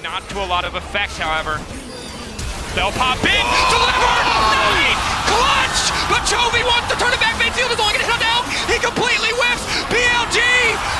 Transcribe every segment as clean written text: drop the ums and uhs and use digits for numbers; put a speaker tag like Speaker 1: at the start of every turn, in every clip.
Speaker 1: Not to a lot of effect, however. They'll pop in, delivered, nice, clutch, but Chovy wants to turn it back midfield, is only gonna hit down, he completely whiffs, BLG,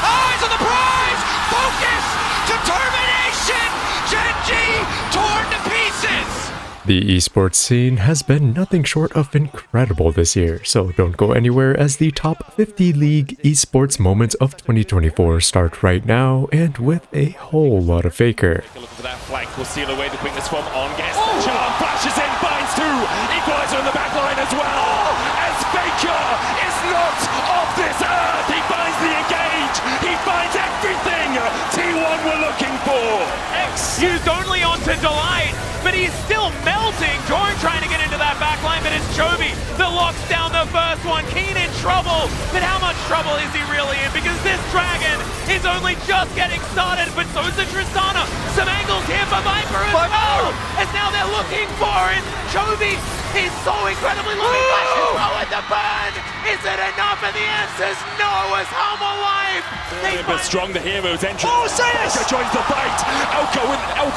Speaker 1: eyes on the prize, focus, determination, Genji, torn to pieces.
Speaker 2: The esports scene has been nothing short of incredible this year, so don't go anywhere as the top 50 league esports moments of 2024 start right now, and with a whole lot of Faker.
Speaker 3: Looking for that flank, will seal away the quickness from on guess. Charm flashes in, binds two, equalizer in the back line as well. As Faker is not of this earth, he finds the engage, he finds everything T1 were looking for.
Speaker 1: X used only onto Delight, but he's still melting. Jorn trying to get into that back line, but it's Chovy that locks down the first one. Keen in trouble, but how much trouble is he really in? Because this Dragon is only just getting started, but so is the Tristana. Some angles here for Viper as well, as now they're looking for it. Chovy is so incredibly looking flashes low at the burn. Is it enough? And the answer's no, as Home alive.
Speaker 3: But strong, the hero's entrance.
Speaker 4: Oh, Sayas!
Speaker 3: Faker joins the fight. Elko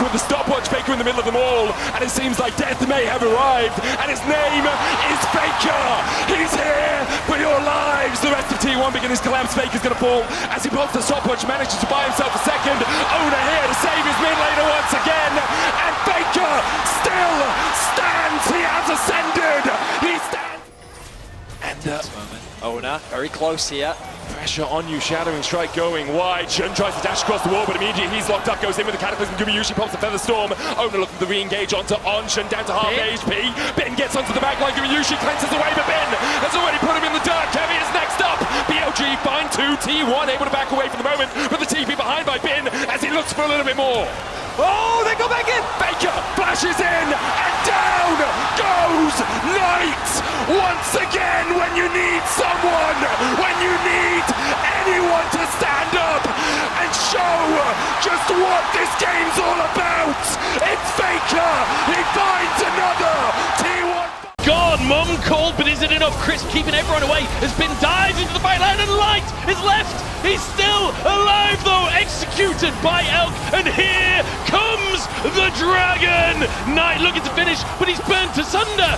Speaker 3: with the stopwatch, Faker in the middle of them all, and it seems like death may have arrived, and his name is Faker. He's here for your lives. The rest of T1 begin his collapse. Faker's gonna fall as he blocks the stopwatch, manages to buy himself a second. Owner here to save his mid laner once again, and Faker still stands. He has ascended. He stands. And
Speaker 4: Owner, very close here.
Speaker 3: pressure on you, shadowing strike going wide. Shun tries to dash across the wall, but immediately he's locked up, goes in with the cataclysm. Gumayushi pops the feather storm. Owner looking to re-engage onto On. Shun down to half HP. Ben gets onto the back line. Gumayushi cleanses away, but Ben has already put him in the dirt. Kevin is next up. BLG find 2. T1 able to back away for the moment, but the TP behind by Ben as he looks for a little bit more. Oh, they go back in! Faker flashes in, and down goes Knight! Once again, when you need someone, when you need anyone to stand up and show just what this game's all about, it's Faker! He finds another T1.
Speaker 5: God, Mum called, but is it enough? Chris keeping everyone away has been dives into the fight line, and Light is left. He's still alive though, executed by Elk, and here comes the Dragon. Knight looking to finish, but he's burnt asunder.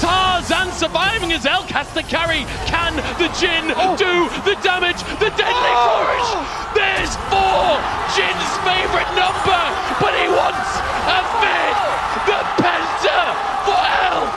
Speaker 5: Tarzan surviving as Elk has to carry. Can the Jin do the damage? The deadly flourish. There's 4, Jin's favorite number, but he wants a 5th. The Penta for Elk.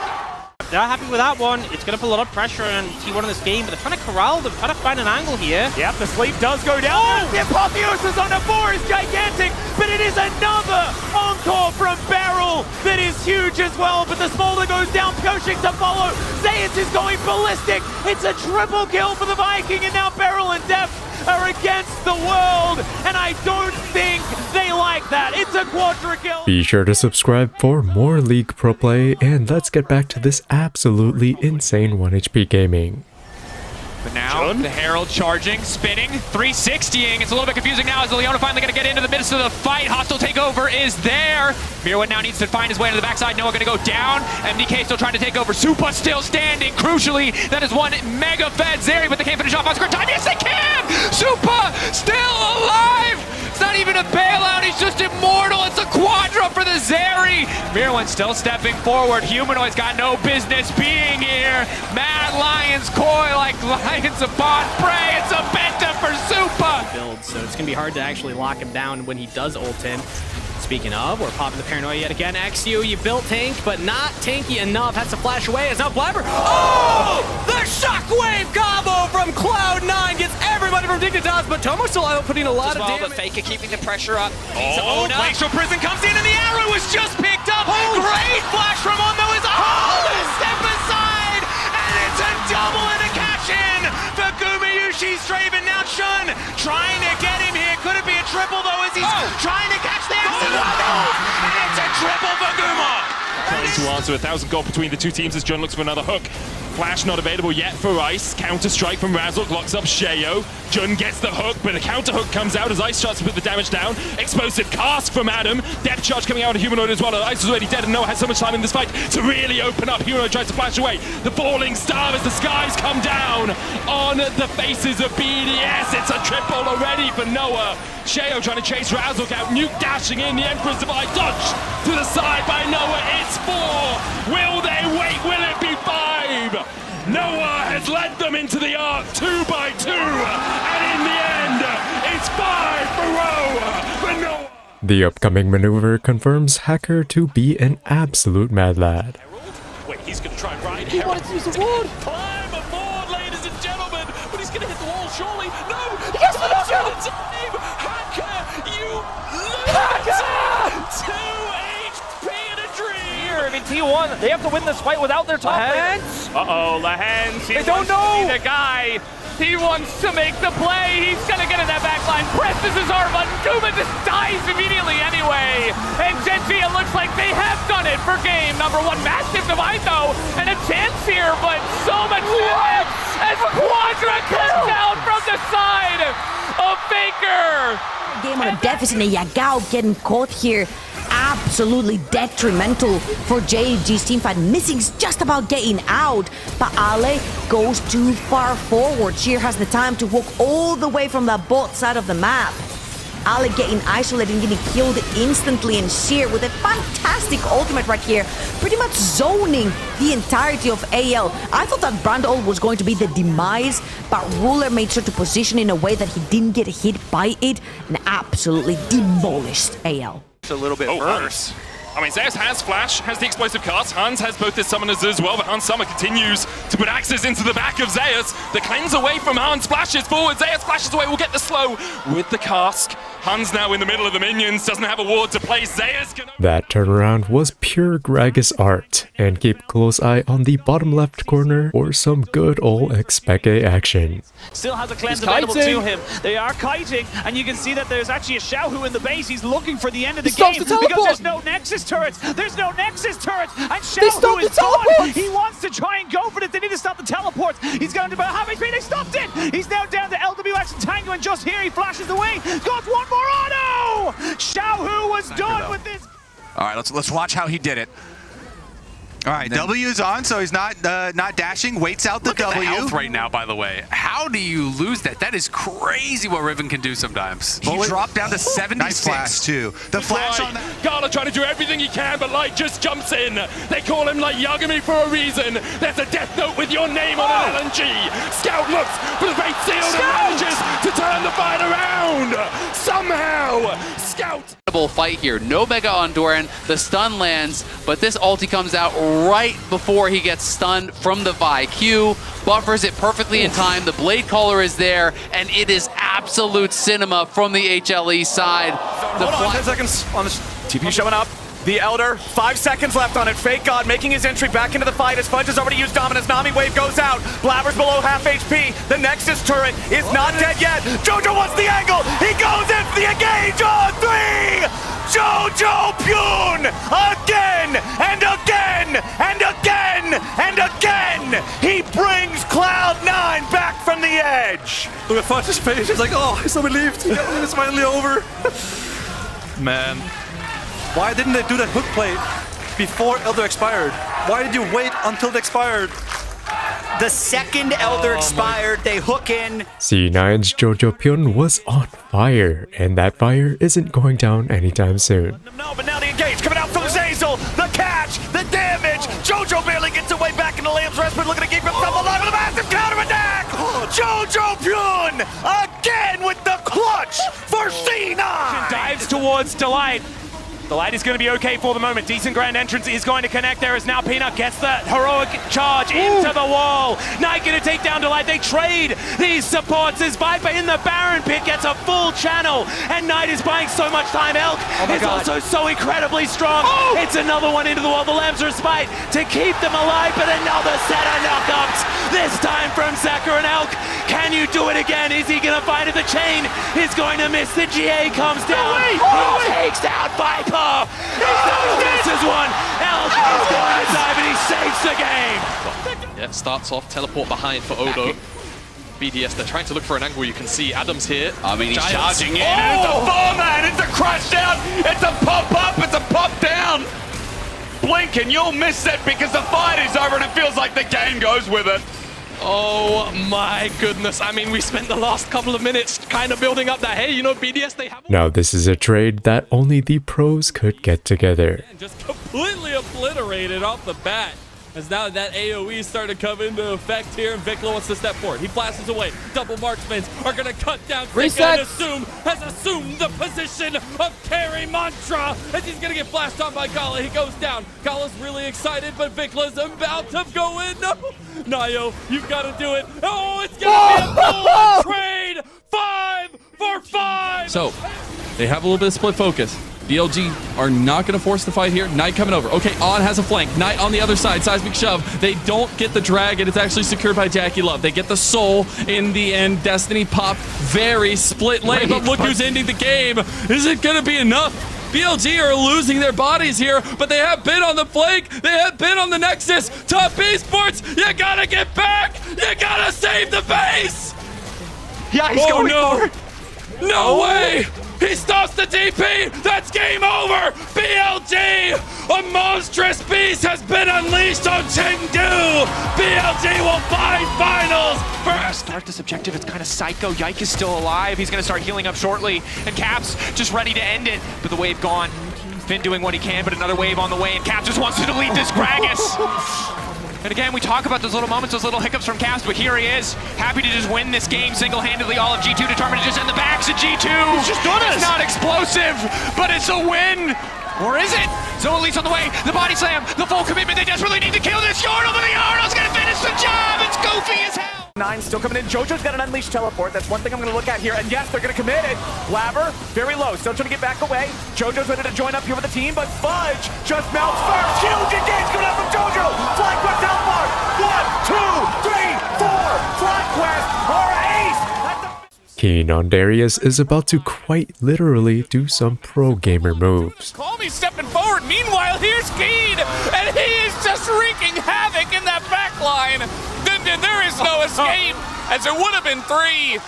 Speaker 6: They're happy with that one. It's going to put a lot of pressure on T1 in this game, but they're trying to corral them, trying to find an angle here.
Speaker 1: Yep, the sleep does go down. The apotheosis on the 4 is gigantic, but it is another encore from Beryl that is huge as well. But the smolder goes down, Pyoshik to follow. Zayas is going ballistic. It's a triple kill for the Viking, and now Beryl and Def are against the world, and I don't think they like that. It's a quadra kill.
Speaker 2: Be sure to subscribe for more League Pro Play, and let's get back to this absolutely insane 1HP gaming.
Speaker 1: But now, the Herald charging, spinning, 360ing. It's a little bit confusing now as Leona finally going to get into the midst of the fight. Hostile takeover is there. Mirwin now needs to find his way to the backside. Noah going to go down. MDK still trying to take over. Supa still standing. Crucially, that is one mega fed Zeri, but they can't finish off on screen time. Yes, they can! Supa still alive! It's not even a bailout. He's just immortal. It's a quadra for the Zeri. Mirwin still stepping forward. Humanoid's got no business being here. Mad Lions coy like lions upon prey. It's a penta for Supa.
Speaker 6: Build, so it's going to be hard to actually lock him down when he does ult in. Speaking of, we're popping the paranoia yet again. XU, you built tank, but not tanky enough. Has to flash away. It's now Blabber. Oh! The shockwave combo from Cloud9 gets everybody from Dignitas, but Tomo still outputting a lot of damage.
Speaker 4: But Faker keeping the pressure up.
Speaker 1: Oh, Glacial Prison comes in and the arrow was just picked up. Great flash from Ondo is a step aside, and it's a double and a cash in for Gumayushi Straven. Now Shun trying to get him here. Could it be a triple though as he's trying to catch the accident? And it's a triple for Guma.
Speaker 3: Trying to answer 1,000 gold between the two teams as John looks for another hook. Flash not available yet for Ice. Counter strike from Razzle locks up Sheo. Jun gets the hook, but a counter hook comes out as Ice starts to put the damage down. Explosive cast from Adam. Depth charge coming out of Humanoid as well. Ice is already dead and Noah has so much time in this fight to really open up. Humanoid tries to flash away. The falling star as the skies come down on the faces of BDS. It's a triple already for Noah. Sheo trying to chase Razzle out. Nuke dashing in. The Emperor's Divide dodge to the side by Noah. It's 4. Will they wait? Will it be 5? Noah has led them into the arc 2 by 2. And in the end, it's 5 for Noah.
Speaker 2: The upcoming maneuver confirms Hacker to be an absolute mad lad.
Speaker 3: Wait, he's going to try and ride.
Speaker 5: He wanted to use the ward.
Speaker 3: Climb aboard, ladies and gentlemen. But he's going to hit the wall, surely. No!
Speaker 5: Yes, the knockout!
Speaker 3: Hacker, you lose! 2 HP in a dream!
Speaker 7: I mean, T1, they have to win this fight without their top laner.
Speaker 1: Uh-oh, Lahens.
Speaker 7: They don't know.
Speaker 1: The guy. He wants to make the play. He's going to get in that back line. Presses his R button. Kuma just dies immediately anyway. And Genji, it looks like they have done it for game number 1. Massive divide, though. And a chance here, but so much damage as Quadra comes out from the side of Faker.
Speaker 8: Game on a deficit and Yagao getting caught here. Absolutely detrimental for JG's teamfight. Missing's just about getting out, but Ale goes too far forward. Sheer has the time to walk all the way from the bot side of the map. Ale getting isolated and getting killed instantly, and Sheer with a fantastic ultimate right here, pretty much zoning the entirety of AL. I thought that Brandol was going to be the demise, but Ruler made sure to position in a way that he didn't get hit by it and absolutely demolished AL.
Speaker 7: A little bit
Speaker 3: Hans. I mean, Zeus has Flash, has the explosive cast. Hans has both his summoners as well, but Hans Summer continues to put axes into the back of Zeus. The cleanse away from Hans flashes forward. Zeus flashes away, will get the slow with the cask. Hans now in the middle of the minions, doesn't have a ward to place. Zeus can...
Speaker 2: That turnaround was pure Gragas art, and keep close eye on the bottom left corner for some good old Expeke action.
Speaker 7: Still has a cleanse available to him. They are kiting, and you can see that there's actually a Xiaohu in the base. He's looking for the end of the game because there's no Nexus turrets. There's no Nexus turrets, and Xiaohu is gone. He wants to try and go for it. They need to stop the teleports. He's going to about half HP. They stopped it. He's now down to LWX and Tango, and just here he flashes away. Got one more auto. Xiaohu was done with this.
Speaker 9: All right, let's watch how he did it. All right, W is on, so he's not dashing. Waits out the
Speaker 10: Look
Speaker 9: W.
Speaker 10: at the health right now, by the way. How do you lose that? That is crazy what Riven can do sometimes. He dropped down to 76.
Speaker 9: Nice flash, too. The flash on that.
Speaker 3: Gala trying to do everything he can, but Light just jumps in. They call him Light Yagami for a reason. There's a death note with your name on an LNG. Scout looks for the great seal and manages to turn the fight around. Somehow, Scout.
Speaker 10: Fight here. No Mega on Doran. The stun lands, but this ulti comes out right before he gets stunned from the Vi. Q buffers it perfectly in time. The Blade Caller is there, and it is absolute cinema from the HLE side.
Speaker 7: Hold on, 10 seconds on the TP showing up. The Elder, 5 seconds left on it. Fake God making his entry back into the fight as Fudge has already used Dominance. Nami Wave goes out. Blabber's below half HP. The Nexus turret is not dead yet. Jojo wants the angle. He goes in for the engage on 3. Jojo Pyun again and again and again and again. He brings Cloud9 back from the edge.
Speaker 11: Look at Fudge's face. He's like, oh, he's so relieved. It's finally over. Man. Why didn't they do that hook play before Elder expired? Why did you wait until it expired?
Speaker 12: The second Elder expired, they hook in.
Speaker 2: C9's Jojo Pyun was on fire, and that fire isn't going down anytime soon.
Speaker 7: No, but now the engage coming out from Zazel. The catch, the damage. Jojo barely gets away back into Lamb's Rest, but looking to keep himself alive with a massive counterattack. Jojo Pyun again with the clutch for C9.
Speaker 1: Dives towards Delight. Delight is going to be okay for the moment. Decent grand entrance is going to connect there as now Peanut gets the heroic charge into the wall. Knight going to take down Delight. They trade these supports as Viper in the Baron pit gets a full channel, and Knight is buying so much time. Elk is also so incredibly strong. It's another one into the wall. The Lambs respite to keep them alive, but another set of knockups. This time from Zaka and Elk. Can you do it again? Is he going to find it? The chain is going to miss. The GA comes down. He takes out Viper. This is one. Elk is going to dive and he saves the game.
Speaker 5: Yeah, starts off, teleport behind for Odo. BDS, they're trying to look for an angle. You can see Adam's here.
Speaker 9: I mean, he's
Speaker 5: Giants.
Speaker 9: charging in. And it's a four-man. It's a crash down. It's a pop-up. It's a pop-down. Blink and you'll miss it because the fight is over and it feels like the game goes with it.
Speaker 5: Oh my goodness. I mean, we spent the last couple of minutes kind of building up that, hey, you know, BDS, they have...
Speaker 2: Now this is a trade that only the pros could get together.
Speaker 13: Just completely obliterated off the bat. As now that AoE started to come into effect here, and Vikla wants to step forward. He blasts away. Double marksmans are going to cut down Reset. And has assumed the position of carry mantra as he's going to get blasted on by Gala. He goes down. Gala's really excited, but Vikla's about to go in. No, Nayo, you've got to do it. Oh, it's going to be a full trade. 5 for 5.
Speaker 5: So, they have a little bit of split focus. BLG are not going to force the fight here. Knight coming over. Okay, On has a flank. Knight on the other side. Seismic shove. They don't get the dragon. It's actually secured by Jackie Love. They get the soul in the end. Destiny pop. Very split lane. But look who's ending the game. Is it going to be enough? BLG are losing their bodies here, but they have been on the flank. They have been on the Nexus. Top Esports, you got to get back. You got to save the base.
Speaker 7: Yeah, he's going for it.
Speaker 5: No way! He stops the DP! That's game over! BLG! A monstrous beast has been unleashed on Chengdu! BLG will find finals!
Speaker 1: Start this objective, it's kind of psycho. Yike is still alive. He's going to start healing up shortly. And Caps just ready to end it. But the wave gone. Finn doing what he can, but another wave on the way. And Caps just wants to delete this Gragas. And again, we talk about those little moments, those little hiccups from Caps, but here he is, happy to just win this game single-handedly. All of G2 determined to just end the backs of G2.
Speaker 5: He's just done it.
Speaker 1: It's not explosive, but it's a win. Or is it? Zoe on the way, the body slam, the full commitment. They desperately need to kill this Yordle, but the Yordle's gonna finish the job. It's goofy as hell.
Speaker 7: 9 still coming in. Jojo's got an unleashed teleport. That's one thing I'm going to look at here. And yes, they're going to commit it. Blabber, very low. Still trying to get back away. Jojo's ready to join up here with the team, but Fudge just melts first. Huge engage coming out from Jojo. Fly Quest outmark. 1, 2, 3, 4. Fly Quest or ace.
Speaker 2: Keen on Darius is about to quite literally do some pro gamer moves.
Speaker 5: Call me stepping forward. Meanwhile, here's Keen, and he is just wreaking havoc in that back line. There is no escape, as it would have been 3.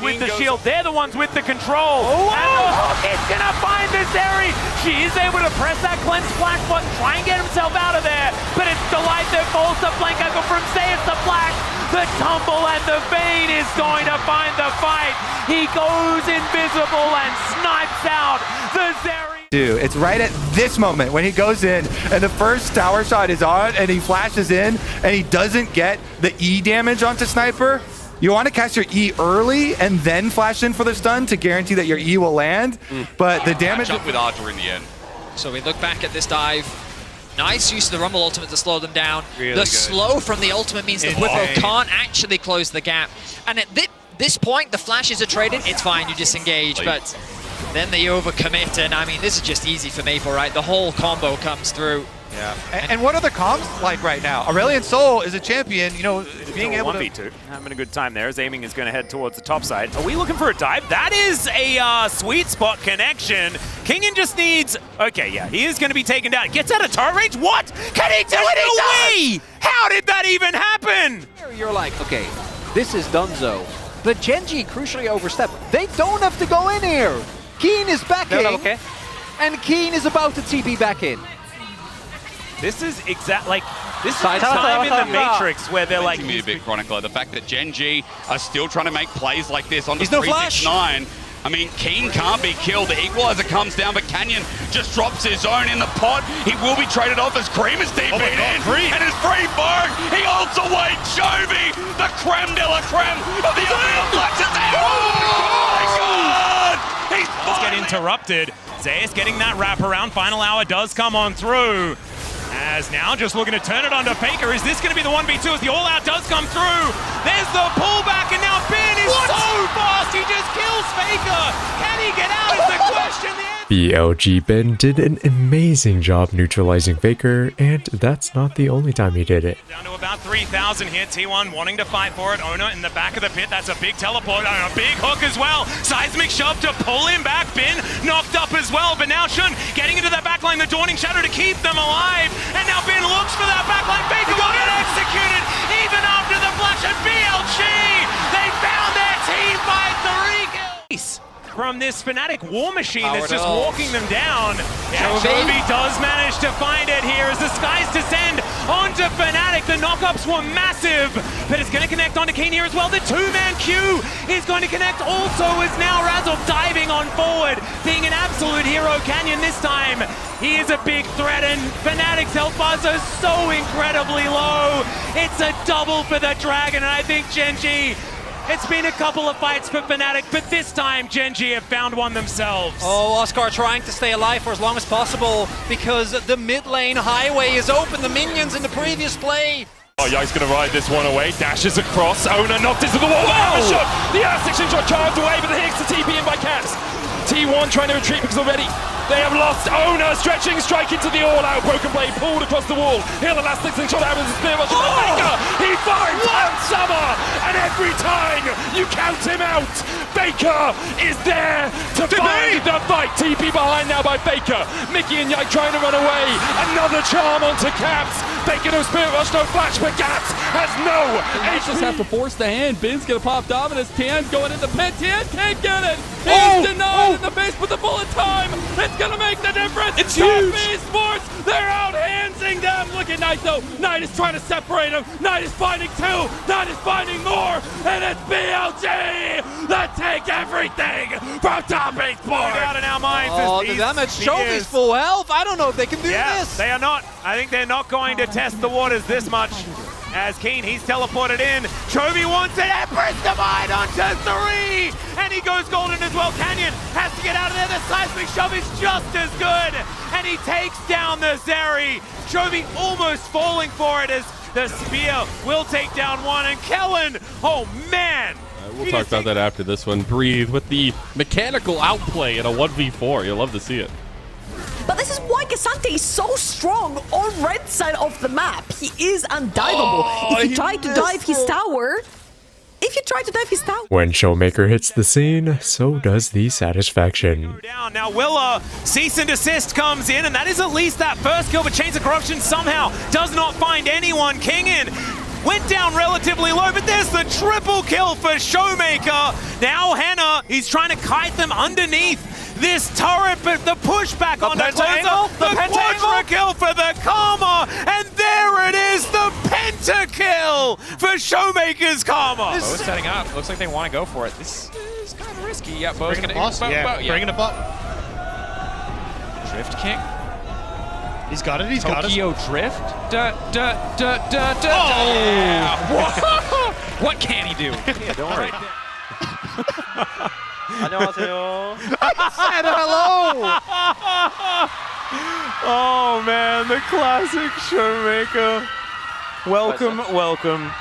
Speaker 1: With the shield, they're the ones with the control. Oh, and the hook is gonna find this Zeri. She is able to press that cleanse flash button, try and get himself out of there. But it's Delight that falls the flank angle from Sayas the flash. The tumble and the Vayne is going to find the fight. He goes invisible and snipes out the Zeri.
Speaker 14: Dude, it's right at this moment when he goes in and the first tower shot is on and he flashes in and he doesn't get the E damage onto Sniper. You want to cast your E early and then flash in for the stun to guarantee that your E will land, but the damage...
Speaker 9: Match up with Ardor in the end.
Speaker 4: So we look back at this dive. Nice use of the Rumble ultimate to slow them down.
Speaker 9: Really
Speaker 4: the
Speaker 9: good.
Speaker 4: Slow from the ultimate means the Whippo can't actually close the gap. And at this point, the flashes are traded. It's fine, you disengage, but then they overcommit, and I mean, this is just easy for Maple, right? The whole combo comes through.
Speaker 14: Yeah. And what are the comps like right now? Aurelion Sol is a champion, you know, being able to...
Speaker 1: 1v2. Having a good time there. His aiming is going to head towards the top side. Are we looking for a dive? That is a sweet spot connection. Kingen just needs... Okay, yeah, he is going to be taken down. Gets out of turret range? What? Can he do it? No way! How did that even happen?
Speaker 15: You're like, okay, this is Dunzo. But Genji crucially overstepped. They don't have to go in here. Keen is back in,
Speaker 1: okay.
Speaker 15: And Keen is about to TP back in.
Speaker 1: This is this is the time in the Matrix where they're like...
Speaker 9: me a bit, Chronicler. The fact that Gen G are still trying to make plays like this on the
Speaker 1: He's no flash.
Speaker 9: 369. I mean, Keen can't be killed. The equalizer comes down, but Canyon just drops his own in the pot. He will be traded off as Cream is DP'd in. And his free Berg, he ults away Chovy, the creme de la creme of the Fluxes. Oh my God!
Speaker 1: Let's get interrupted. Zayas getting that wraparound. Final hour does come on through. As now just looking to turn it onto Faker. Is this going to be the 1v2 as the all-out does come through? There's the pullback, and now Ben is so fast. He just kills Faker. Can he get out is the question.
Speaker 2: BLG Ben did an amazing job neutralizing Faker, and that's not the only time he did it.
Speaker 1: Down to about 3,000 here. T1 wanting to fight for it. Ona in the back of the pit. That's a big teleport and a big hook as well. Seismic shove to pull him back. Ben knocked up as well, but now Shun getting into that backline. The Dawning Shadow to keep them alive. And now Ben looks for that backline. Faker will get executed. He
Speaker 16: from this Fnatic war machine that's just
Speaker 4: Powered
Speaker 16: walking them down. Chovy does manage to find it here as the skies descend onto Fnatic. The knockups were massive, but it's going to connect onto Keen here as well. The two-man queue is going to connect also as now Razov diving on forward, being an absolute hero. Canyon this time, he is a big threat, and Fnatic's health bars are so incredibly low. It's a double for the Dragon, and I think Gen.G, it's been a couple of fights for Fnatic, but this time Gen.G have found one themselves.
Speaker 4: Oh, Oscar trying to stay alive for as long as possible because the mid lane highway is open. The minions in the previous play.
Speaker 3: Oh, Yike's gonna ride this one away. Dashes across. Owner knocked into the wall. Hammer shot. The R6 shot charged away, but the Higgs to TP in by Caps. T1 trying to retreat because already they have lost Owner. Stretching, strike into the all-out. Broken blade pulled across the wall. Here the last thing shot out of the spear. Baker. He finds Summer, and every time you count him out, Baker is there to find the fight. TP behind now by Baker. Mickey and Yike trying to run away. Another charm onto Caps. Baker no spirit rush, no flash, but Caps has no HP.
Speaker 13: Just have to force the hand. Bin's gonna pop dominance. Tian's going into pit. Tian can't get it. He's denied in the face with the bullet time. It's gonna make the difference.
Speaker 3: It's huge.
Speaker 13: Esports, they're out-handsing them. Look at Knight though. Knight is trying to separate him. Knight is finding two. Knight is finding more. And it's BLG that take everything from Top Esports.
Speaker 16: Out in our minds.
Speaker 4: Oh, the damage. Chovy's full health. I don't know if they can do this.
Speaker 16: They are not. I think they're not going to test the waters this much. As Keen, he's teleported in. Chovy wants it. Empress Divide onto 3. And he goes golden as well. Canyon has to get out of there. The seismic shove is just as good. And he takes down the Zeri. Chovy almost falling for it as the spear will take down one. And Kellen, oh man.
Speaker 13: We'll talk about that after this one. Breathe with the mechanical outplay in a 1v4. You'll love to see it.
Speaker 8: But this is why K'Sante is so strong on red side of the map. He is undiveable. If you try to dive his tower,
Speaker 2: when Showmaker hits the scene, so does the satisfaction.
Speaker 16: Now Willa, cease and desist comes in, and that is at least that first kill, but Chains of Corruption somehow does not find anyone. Kingin went down relatively low, but there's the triple kill for Showmaker. Now Hannah, he's trying to kite them underneath this turret, but the pushback on the closer, the quadra kill for the Karma, and there it is, the pentakill for Showmaker's Karma.
Speaker 1: Bo's setting up. Looks like they want to go for it. This is kind of risky. Yeah, Bo's going to
Speaker 17: bring it up.
Speaker 1: Drift King.
Speaker 17: He's got it. He's got it.
Speaker 1: Tokyo Drift. What can he do?
Speaker 17: Yeah, don't worry.
Speaker 16: 안녕하세요. I said hello. Oh man, the classic Showmaker. Welcome, welcome.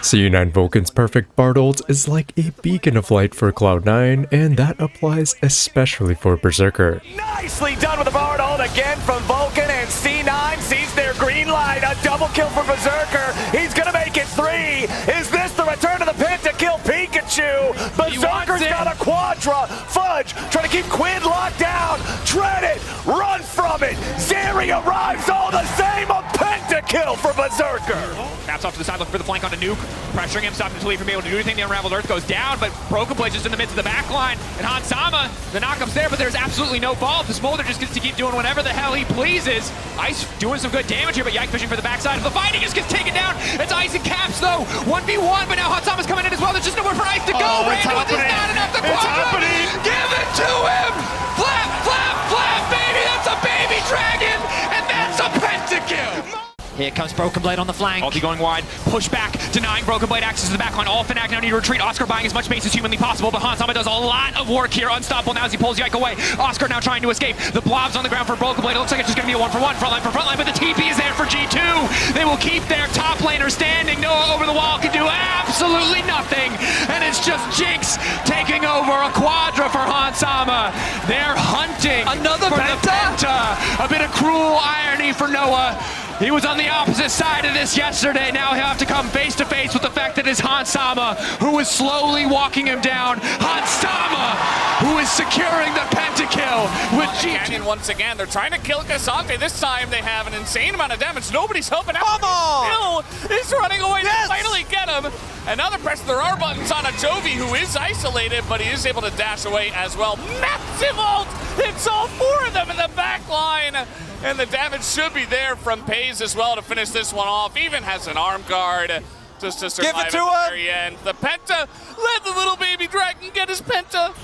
Speaker 2: C9 Vulcan's perfect Bard ult is like a beacon of light for Cloud9, and that applies especially for Berserker.
Speaker 7: Nicely done with the Bard ult again from Vulcan, and C9 sees their green light. A double kill for Berserker. He's gonna make it 3. Is this the return of the pentakill Pikachu? Berserker's got a quadra. Fudge trying to keep Quinn locked down. Tread it, run from it. Zeri arrives all the same. A pentakill for Berserker.
Speaker 1: Taps off to the side, looking for the flank onto Nuke. Pressuring him, stopping until he from able to do anything. The Unraveled Earth goes down, but Broken Blade just in the midst of the back line. And Hansama, the knockup's there, but there's absolutely no fault. The Smolder just gets to keep doing whatever the hell he pleases. Ice doing some good damage here, but Yike fishing for the backside of the fight. He just gets taken down. It's Ice and Caps, though. 1v1, but now Hansama's coming in as well. There's just nowhere for Ice to go. Randy, it's not enough. The Quadra, give it to him. Flap, flap, flap, baby. That's a baby dragon, and that's a pentakill.
Speaker 4: Here comes Broken Blade on the flank.
Speaker 1: Ulti going wide, push back, denying Broken Blade access to the backline. All Fnatic now need to retreat. Oscar buying as much space as humanly possible, but Hansama does a lot of work here. Unstoppable now as he pulls Yike away. Oscar now trying to escape. The blobs on the ground for Broken Blade. It looks like it's just going to be a 1-for-1, frontline for frontline, but the TP is there for G2. They will keep their top laner standing. Noah over the wall can do absolutely nothing, and it's just Jinx taking over a quadra for Hansama. They're hunting
Speaker 4: another
Speaker 1: for the penta. A bit of cruel irony for Noah. He was on the opposite side of this yesterday. Now he'll have to come face to face with the fact that it's Hansama who is slowly walking him down. Hansama, who is securing the pentakill with
Speaker 18: Canyon once again. They're trying to kill Cassante. This time they have an insane amount of damage. Nobody's helping out. Come on! Still is running away to finally get him. Another press. There are buttons on a Jovi who is isolated, but he is able to dash away as well. Massive ult! It's all four of them in the back line. And the damage should be there from Pays as well to finish this one off. Even has an arm guard just to survive at the very end. The Penta, let the little baby dragon get his Penta.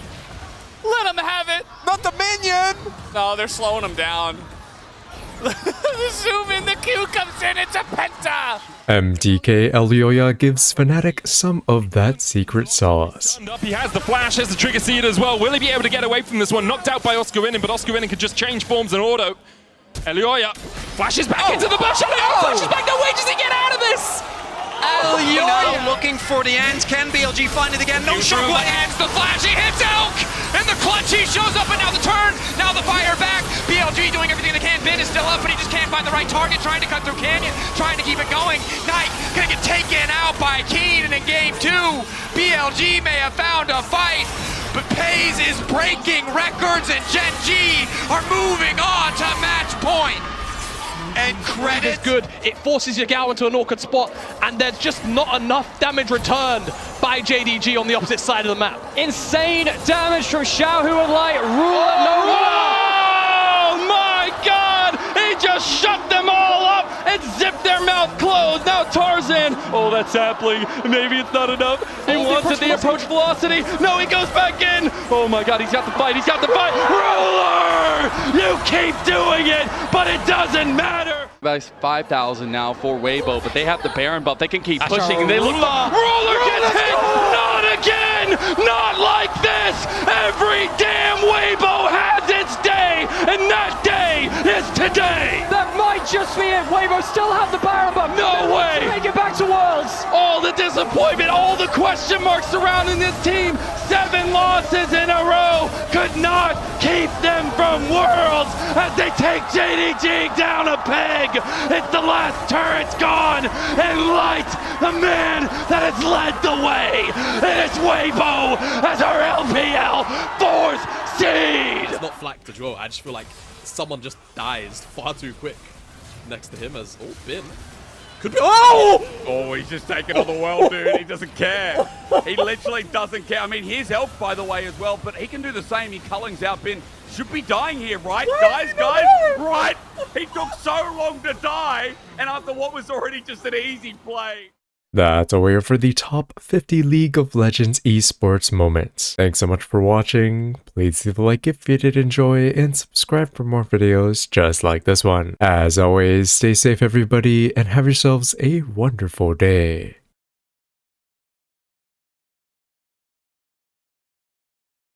Speaker 18: Let him have it. Not the minion. No, they're slowing him down. Zoom in, the Q comes in, it's a Penta.
Speaker 2: MDK Elioya gives Fnatic some of that secret sauce.
Speaker 3: He has the flash, has the trigger seed as well. Will he be able to get away from this one? Knocked out by Oscarinin, but Oscarinin could just change forms and auto. Elioya flashes back into the bush. Flashes back. No way does he get out of this?
Speaker 4: Elioya looking for the end. Can BLG find it again? No shot.
Speaker 1: Ends the flash. He hits Elk. And the clutch. He shows up. And now the turn. Now the fire back. BLG doing everything they can. Bin is still up, but he just can't find the right target. Trying to cut through Canyon. Trying to keep it going. Knight gonna get taken out by Keen. And in game 2, BLG may have found a fight. But Pays is breaking records, and Gen G are moving on to match point.
Speaker 5: And credit is good. It forces Yagao into an awkward spot, and there's just not enough damage returned by JDG on the opposite side of the map.
Speaker 16: Insane damage from Xiao, who would like rule
Speaker 5: Oh my god! He just shut them all up and zipped their mouth closed. Now Tarzan. Oh, that's sapling. Maybe it's not enough. He wants the approach velocity. No, he goes back in. Oh my god, he's got the fight. He's got the fight. Ruler! You keep doing it, but it doesn't matter.
Speaker 13: About 5,000 now for Weibo, but they have the Baron buff. They can keep pushing. And they look.
Speaker 5: Ruler gets hit. Not again. Not like this. Every damn Weibo has its day, and that day is today.
Speaker 16: That might just be it. Weibo still have the Baron buff.
Speaker 5: No way.
Speaker 16: Make it back to Worlds.
Speaker 5: All the disappointment, all the question marks surrounding this team. 7 losses in a row could not keep them from Worlds as they take JDG down a peg. It's the last turret's gone, and Light, the man that has led the way, and it's Weibo as our LPL 4th seed.
Speaker 13: It's not flacked as well. I just feel like someone just dies far too quick next to him as Bin. Could be. Oh, he's just taking on the world, dude. He doesn't care. He literally doesn't care. I mean, here's health, by the way, as well, but he can do the same. He cullings out Bin. Should be dying here, right? Guys, right? He took so long to die, and after what was already just an easy play.
Speaker 2: That's a way for the top 50 League of Legends esports moments. Thanks so much for watching. Please leave a like if you did enjoy, and subscribe for more videos just like this one. As always, stay safe everybody, and have yourselves a wonderful day.